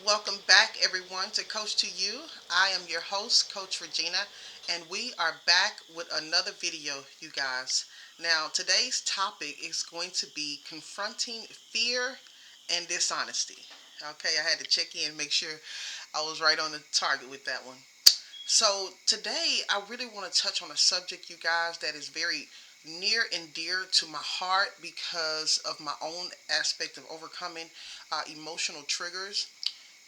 Welcome back, everyone, to Coach to You. I am your host, Coach Regina, and we are back with another video, you guys. Now, today's topic is going to be confronting fear and dishonesty. Okay, I had to check in and make sure I was right on the target with that one. So, today I really want to touch on a subject, you guys, that is very near and dear to my heart because of my own aspect of overcoming emotional triggers.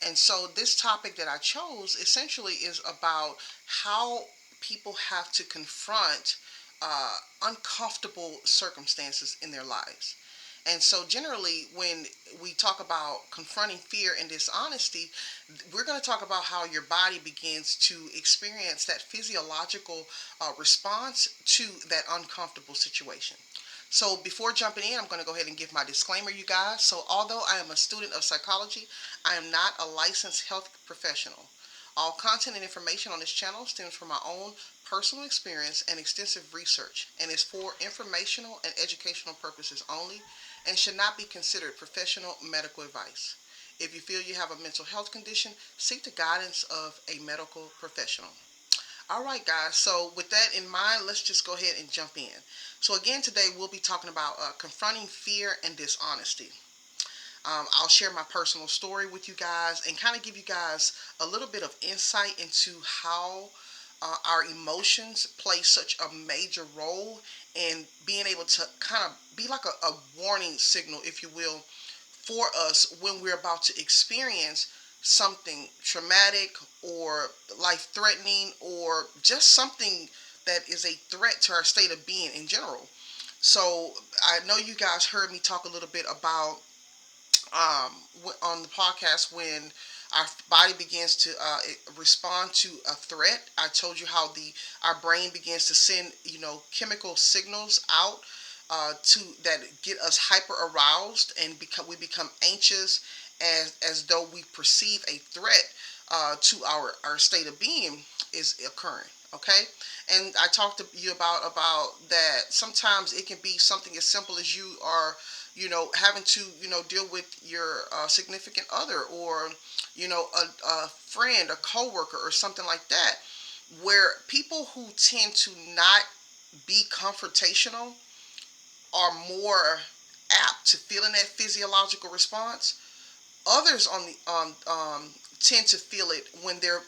And so, this topic that I chose essentially is about how people have to confront uncomfortable circumstances in their lives. And so, generally, when we talk about confronting fear and dishonesty, we're going to talk about how your body begins to experience that physiological response to that uncomfortable situation. So before jumping in, I'm going to go ahead and give my disclaimer, you guys. So although I am a student of psychology, I am not a licensed health professional. All content and information on this channel stems from my own personal experience and extensive research and is for informational and educational purposes only and should not be considered professional medical advice. If you feel you have a mental health condition, seek the guidance of a medical professional. All right, guys. So, with that in mind, let's just go ahead and jump in. So, again, today we'll be talking about confronting fear and dishonesty. I'll share my personal story with you guys and kind of give you guys a little bit of insight into how our emotions play such a major role in being able to kind of be like a warning signal, if you will, for us when we're about to experience something traumatic or life threatening or just something that is a threat to our state of being in general. So I know you guys heard me talk a little bit about on the podcast when our body begins to respond to a threat. I told you how the our brain begins to send chemical signals out to that get us hyper aroused and we become anxious as though we perceive a threat to our state of being is occurring. Okay, and I talked to you about that. Sometimes it can be something as simple as you are having to deal with your significant other or a friend, a coworker, or something like that, where people who tend to not be confrontational are more apt to feeling that physiological response. Others on the tend to feel it when their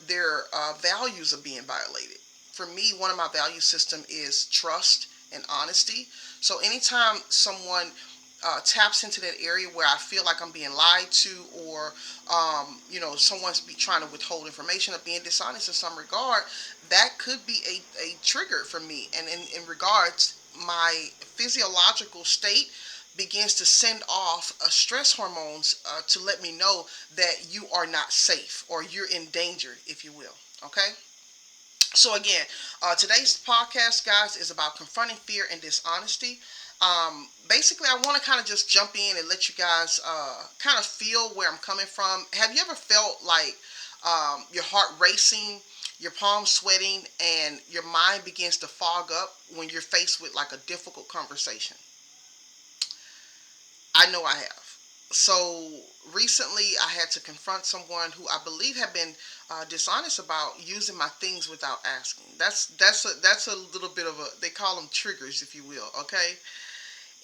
values are being violated. For me, one of my value system is trust and honesty. So anytime someone taps into that area where I feel like I'm being lied to, or someone's trying to withhold information or being dishonest in some regard, that could be a trigger for me. And in regards, my physiological state begins to send off stress hormones to let me know that you are not safe or you're in danger, if you will. Okay. So again, today's podcast, guys, is about confronting fear and dishonesty. Basically, I want to kind of just jump in and let you guys kind of feel where I'm coming from. Have you ever felt like your heart racing, your palms sweating, and your mind begins to fog up when you're faced with like a difficult conversation? I know I have. So recently, I had to confront someone who I believe had been dishonest about using my things without asking. That's a little bit of a, they call them triggers, if you will. Okay,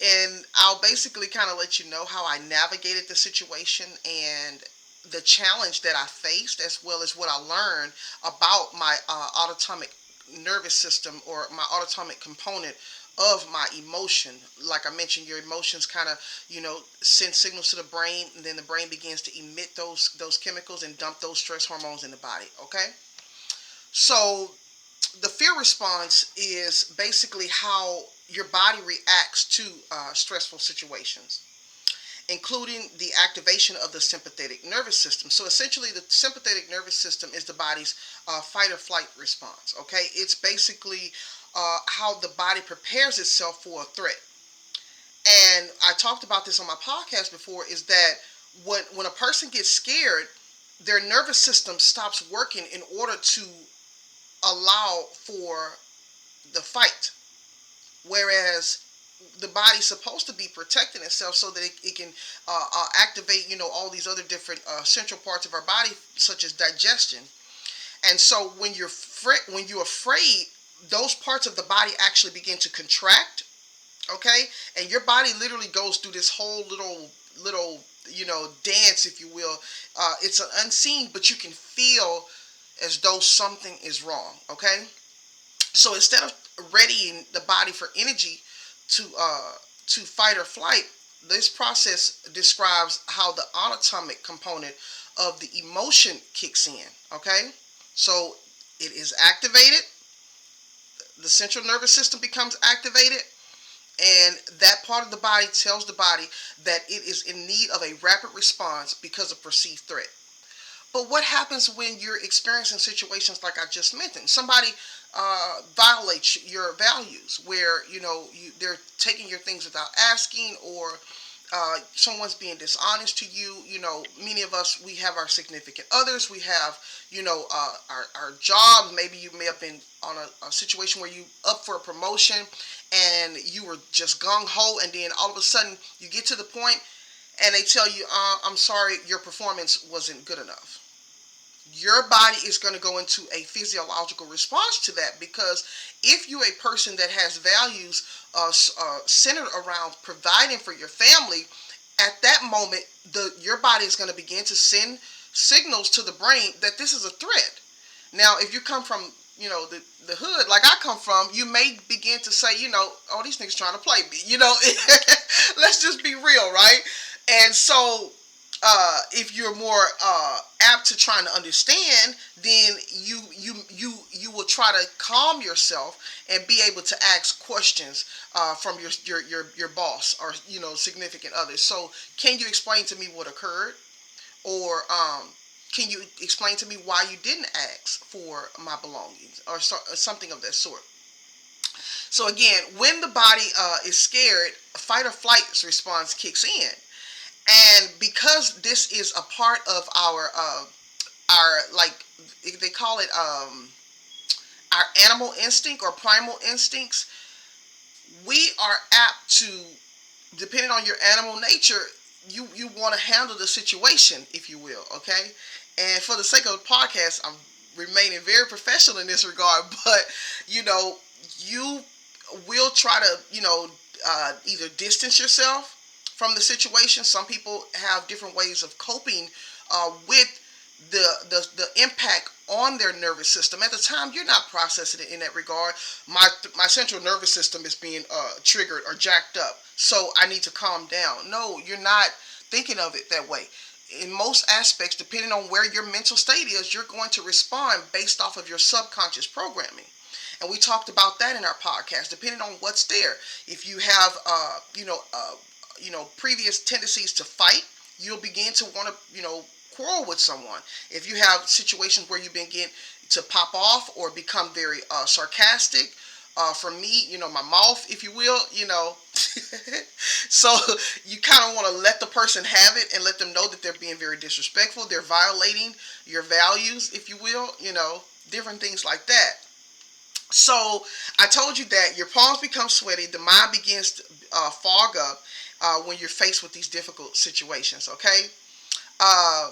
and I'll basically kind of let you know how I navigated the situation and the challenge that I faced, as well as what I learned about my autonomic nervous system or my autonomic component of my emotion. Like I mentioned, your emotions kind of send signals to the brain, and then the brain begins to emit those chemicals and dump those stress hormones in the body. Okay, so the fear response is basically how your body reacts to stressful situations, including the activation of the sympathetic nervous system. So essentially, the sympathetic nervous system is the body's fight or flight response. Okay, it's basically how the body prepares itself for a threat. And I talked about this on my podcast before. Is that when a person gets scared, their nervous system stops working in order to allow for the fight. Whereas the body's supposed to be protecting itself so that it can activate, all these other different central parts of our body, such as digestion. And so when you're afraid, those parts of the body actually begin to contract. Okay, and your body literally goes through this whole little dance, if you will. It's an unseen, but you can feel as though something is wrong. Okay, so instead of readying the body for energy to fight or flight, this process describes how the autonomic component of the emotion kicks in. Okay, so it is activated. The central nervous system becomes activated, and that part of the body tells the body that it is in need of a rapid response because of perceived threat. But what happens when you're experiencing situations like I just mentioned? Somebody violates your values, where they're taking your things without asking, or someone's being dishonest to you. Many of us, we have our significant others, we have our jobs. Maybe you may have been on a situation where you up for a promotion and you were just gung-ho, and then all of a sudden you get to the point and they tell you, I'm sorry, your performance wasn't good enough. Your body is going to go into a physiological response to that, because if you're a person that has values centered around providing for your family, at that moment your body is going to begin to send signals to the brain that this is a threat. Now, if you come from the hood like I come from, you may begin to say, oh, these niggas trying to play me. Let's just be real, right? And so if you're more apt to trying to understand, then you will try to calm yourself and be able to ask questions from your boss, or significant others. So, can you explain to me what occurred, or can you explain to me why you didn't ask for my belongings, or something of that sort? So again, when the body is scared, fight or flight response kicks in. And because this is a part of our, like, they call it our animal instinct or primal instincts, we are apt to, depending on your animal nature, you want to handle the situation, if you will. Okay, and for the sake of the podcast, I'm remaining very professional in this regard, but you will try to either distance yourself from the situation. Some people have different ways of coping with the impact on their nervous system. At the time, you're not processing it in that regard. My central nervous system is being triggered or jacked up, so I need to calm down. No, you're not thinking of it that way. In most aspects, depending on where your mental state is, you're going to respond based off of your subconscious programming. And we talked about that in our podcast. Depending on what's there, if you have previous tendencies to fight, you'll begin to want to quarrel with someone. If you have situations where you begin to pop off or become very sarcastic, for me, my mouth, if you will, so you kind of want to let the person have it and let them know that they're being very disrespectful. They're violating your values, if you will, different things like that. So I told you that your palms become sweaty, the mind begins to fog up when you're faced with these difficult situations. Okay. Uh,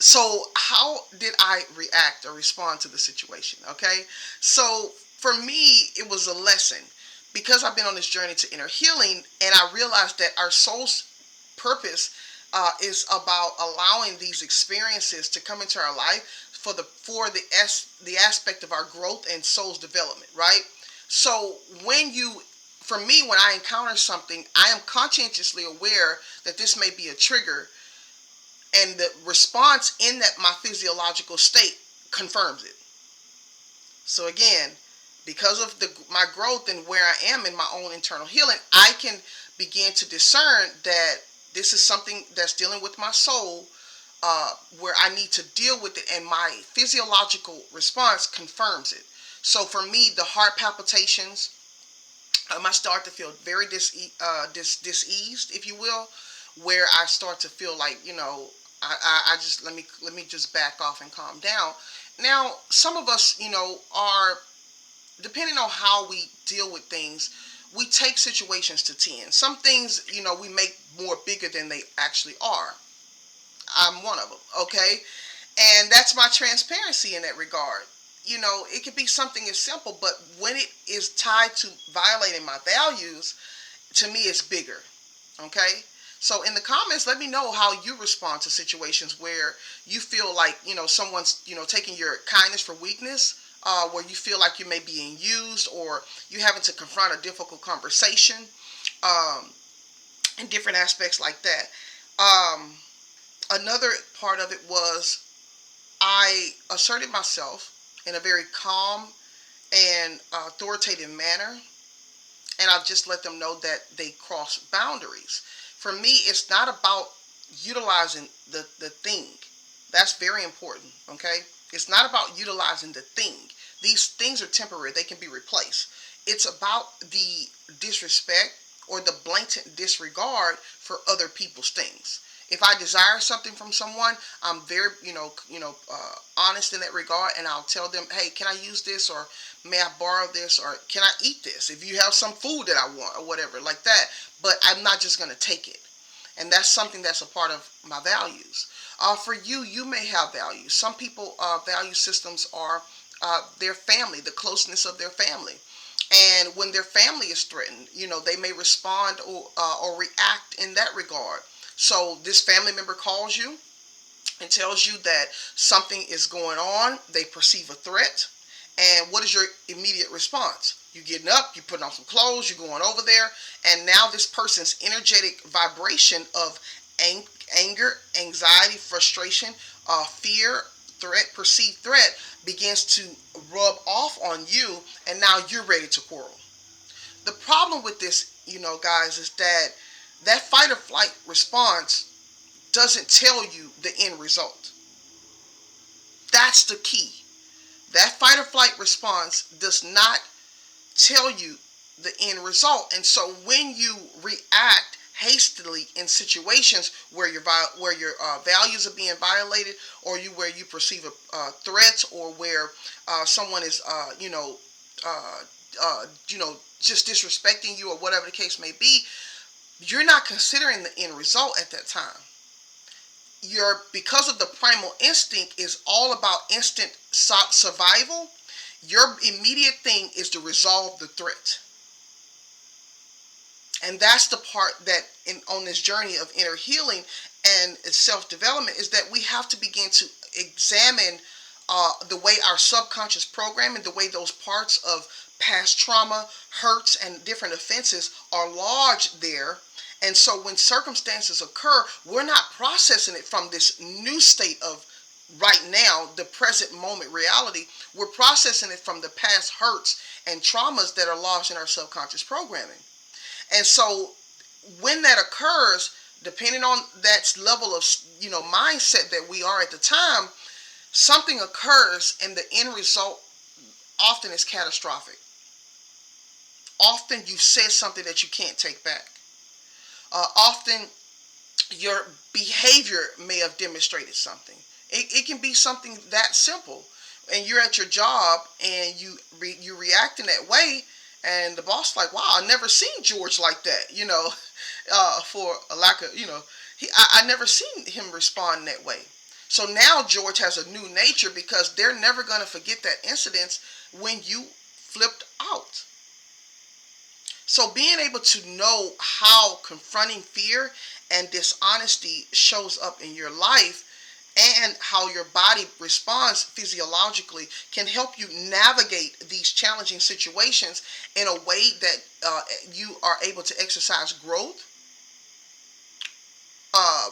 so how did I react or respond to the situation? Okay. So for me, it was a lesson, because I've been on this journey to inner healing, and I realized that our soul's purpose is about allowing these experiences to come into our life for the aspect of our growth and soul's development, right? So for me, when I encounter something, I am conscientiously aware that this may be a trigger, and the response in that my physiological state confirms it. So again, because of my growth and where I am in my own internal healing, I can begin to discern that this is something that's dealing with my soul, where I need to deal with it, and my physiological response confirms it. So for me, the heart palpitations, I start to feel very diseased, if you will, where I start to feel like, I just let me just back off and calm down. Now, some of us, are, depending on how we deal with things, we take situations to 10. Some things, we make more bigger than they actually are. I'm one of them, okay? And that's my transparency in that regard. It could be something as simple, but when it is tied to violating my values, to me it's bigger, okay? So in the comments, let me know how you respond to situations where you feel like, someone's, taking your kindness for weakness, where you feel like you may be being used, or you having to confront a difficult conversation, um, and different aspects like that. Um, Another part of it was I asserted myself in a very calm and authoritative manner, and I just let them know that they cross boundaries. For me, it's not about utilizing the thing. That's very important, okay? It's not about utilizing the thing. These things are temporary, they can be replaced. It's about the disrespect or the blatant disregard for other people's things. If I desire something from someone, I'm very, honest in that regard, and I'll tell them, hey, can I use this, or may I borrow this, or can I eat this? If you have some food that I want, or whatever, like that. But I'm not just going to take it. And that's something that's a part of my values. For you, you may have values. Some people, value systems are their family, the closeness of their family. And when their family is threatened, they may respond or react in that regard. So this family member calls you and tells you that something is going on. They perceive a threat. And what is your immediate response? You getting up, you putting on some clothes, you're going over there, and now this person's energetic vibration of anger, anxiety, frustration, fear, threat, perceived threat begins to rub off on you, and now you're ready to quarrel. The problem with this, guys, is that fight or flight response doesn't tell you the end result. That's the key. That fight or flight response does not tell you the end result. And so when you react hastily in situations where your values are being violated, or where you perceive a threat, or where someone is uh, just disrespecting you, or whatever the case may be, you're not considering the end result at that time. Because of the primal instinct is all about instant survival, your immediate thing is to resolve the threat. And that's the part that on this journey of inner healing and self-development, is that we have to begin to examine the way our subconscious programming, the way those parts of past trauma, hurts, and different offenses are lodged there. And so when circumstances occur, we're not processing it from this new state of right now, the present moment reality. We're processing it from the past hurts and traumas that are lodged in our subconscious programming. And so when that occurs, depending on that level of mindset that we are at the time, something occurs, and the end result often is catastrophic. Often you said something that you can't take back. Often your behavior may have demonstrated something. It can be something that simple, and you're at your job and you react in that way, and the boss like, wow, I never seen George like that, for a lack of, I never seen him respond that way. So now George has a new nature, because they're never going to forget that incident when you flipped out. So being able to know how confronting fear and dishonesty shows up in your life, and how your body responds physiologically, can help you navigate these challenging situations in a way that you are able to exercise growth,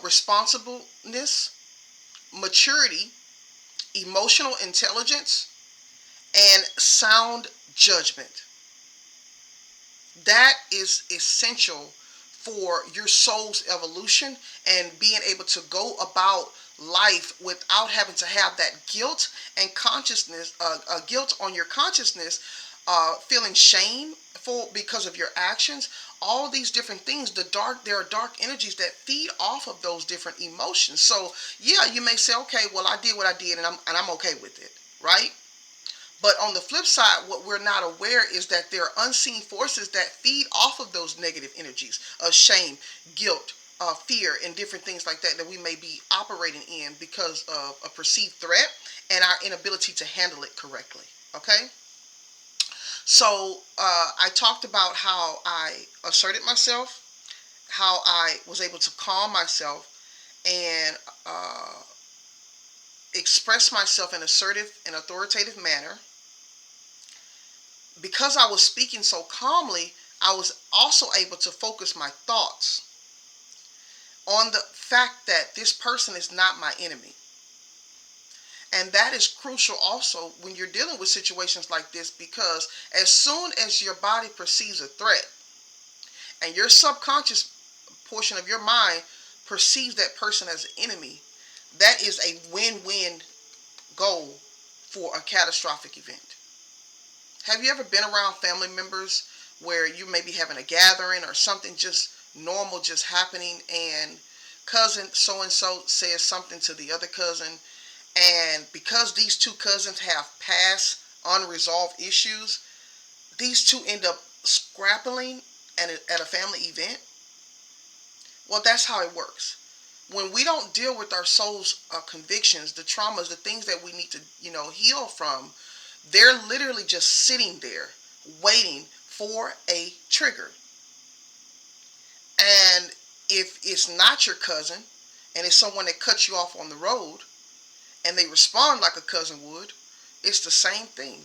responsibleness, maturity, emotional intelligence, and sound judgment. That is essential for your soul's evolution, and being able to go about life without having to have that guilt and consciousness, guilt on your consciousness, feeling shameful because of your actions. All these different things, there are dark energies that feed off of those different emotions. So yeah, you may say, okay, well, I did what I did, and I'm okay with it, right? But on the flip side, what we're not aware is that there are unseen forces that feed off of those negative energies of shame, guilt, fear, and different things like that that we may be operating in because of a perceived threat and our inability to handle it correctly. Okay? So I talked about how I asserted myself, how I was able to calm myself and express myself in an assertive and authoritative manner. Because I was speaking so calmly, I was also able to focus my thoughts on the fact that this person is not my enemy. And that is crucial also when you're dealing with situations like this, because as soon as your body perceives a threat and your subconscious portion of your mind perceives that person as an enemy, that is a win-win goal for a catastrophic event. Have you ever been around family members where you may be having a gathering or something just normal just happening, and cousin so and so says something to the other cousin, and because these two cousins have past unresolved issues, these two end up scrapping at a family event? Well, that's how it works. When we don't deal with our soul's convictions, the traumas, the things that we need to, heal from, they're literally just sitting there waiting for a trigger. And if it's not your cousin and it's someone that cuts you off on the road and they respond like a cousin would, it's the same thing.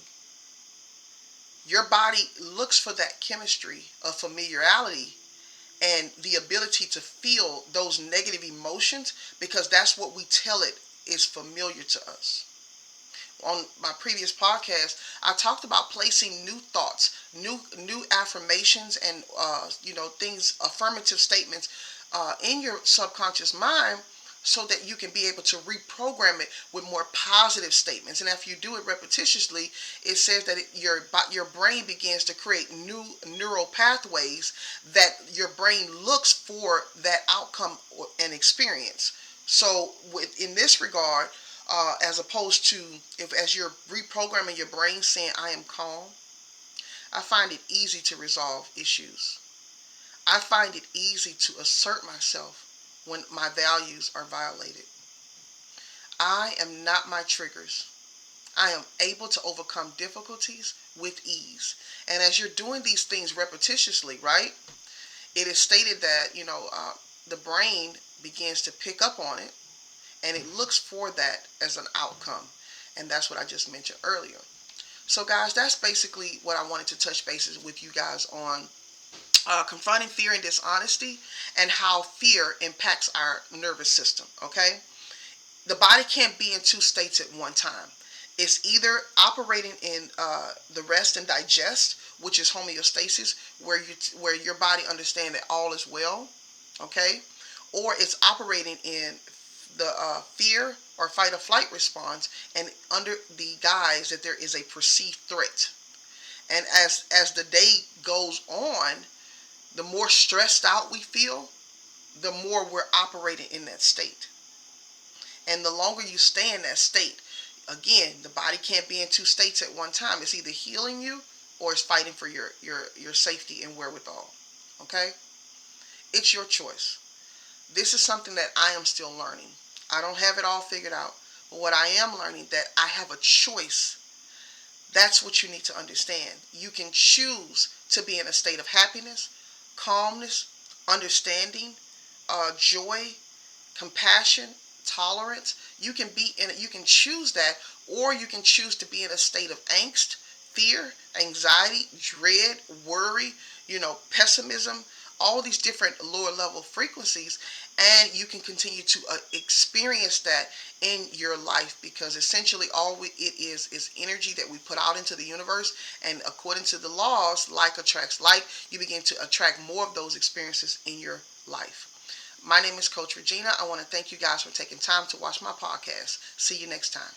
Your body looks for that chemistry of familiarity and the ability to feel those negative emotions, because that's what we tell it is familiar to us. On my previous podcast, I talked about placing new thoughts, new affirmations, and things, affirmative statements in your subconscious mind, so that you can be able to reprogram it with more positive statements. And if you do it repetitiously, it says that your brain begins to create new neural pathways that your brain looks for that outcome and experience. So in this regard, as opposed to as you're reprogramming your brain saying, I am calm, I find it easy to resolve issues. I find it easy to assert myself when my values are violated. I am not my triggers. I am able to overcome difficulties with ease. And as you're doing these things repetitiously, right, it is stated that, the brain begins to pick up on it and it looks for that as an outcome. And that's what I just mentioned earlier. So guys, that's basically what I wanted to touch bases with you guys on. Confronting fear and dishonesty, and how fear impacts our nervous system. Okay, the body can't be in two states at one time. It's either operating in the rest and digest, which is homeostasis, where your body understands that all is well. Okay, or it's operating in the fear or fight or flight response, and under the guise that there is a perceived threat. And as the day goes on, the more stressed out we feel, the more we're operating in that state. And the longer you stay in that state, again, the body can't be in two states at one time. It's either healing you or it's fighting for your safety and wherewithal. Okay? It's your choice. This is something that I am still learning. I don't have it all figured out. But what I am learning, that I have a choice. That's what you need to understand. You can choose to be in a state of happiness, calmness, understanding, joy, compassion, tolerance. You can choose that, or you can choose to be in a state of angst, fear, anxiety, dread, worry, pessimism, all these different lower level frequencies, and you can continue to experience that in your life, because essentially it is energy that we put out into the universe, and according to the laws, like attracts like, you begin to attract more of those experiences in your life. My name is Coach Regina. I want to thank you guys for taking time to watch my podcast. See you next time.